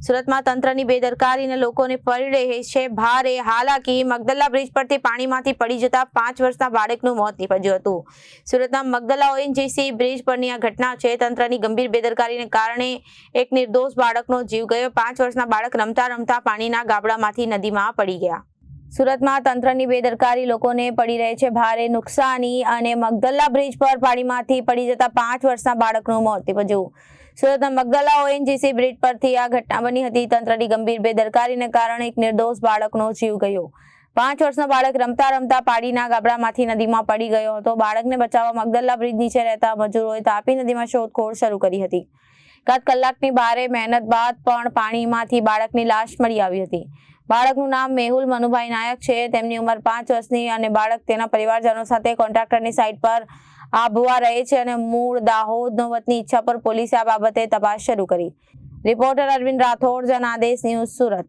સુરતમાં તંત્રની બેદરકારીને લોકોને પડી રહી છે ભારે હાલાકી। મગદલા બ્રિજ પરથી પાણીમાંથી પડી જતા 5 વર્ષના બાળકનું મોત નીપજ્યું હતું। સુરતના મગદલા ઓએનજીસી બ્રિજ પરની આ ઘટના છે। તંત્રની ગંભીર બેદરકારીને કારણે એક નિર્દોષ બાળકનો જીવ ગયો। 5 વર્ષના બાળક રમતા રમતા પાણીના ગાબડામાંથી નદીમાં પડી ગયા। સુરતમાં તંત્રની બેદરકારી લોકોને પડી રહી છે ભારે નુકસાની અને મગદલા બ્રિજ પર પાણીમાંથી પડી જતા 5 વર્ષના બાળકનું મોત નીપજ્યું। સુરતના મગદલા ઓએનજીસી બ્રિજ પરથી આ ઘટના બની હતી। તંત્રની ગંભીર બેદરકારીને કારણે એક નિર્દોષ બાળકનો જીવ ગયો। 5 વર્ષનો બાળક રમતા રમતા પાણીના ગાબડામાંથી નદીમાં પડી ગયો હતો। બાળકને બચાવવા મગદલા બ્રિજ નીચે રહેતા મજૂરોએ તાપી નદીમાં શોધખોળ શરૂ કરી હતી। 7 કલાકની ભારે મહેનત બાદ પણ પાણીમાંથી બાળકની લાશ મળી આવી હતી। બાળકનું નામ મેહુલ મનુભાઈ નાયક છે। તેમની ઉંમર 5 વર્ષની અને બાળક તેના પરિવારજનો સાથે કોન્ટ્રાક્ટરની સાઇટ પર આબવા રહે છે અને મૂળ દાહોદનો વતની ઈચ્છા પર પોલીસે આ બાબતે તપાસ શરૂ કરી। Reporter Arvind Rathod, Janadesh news, Surat.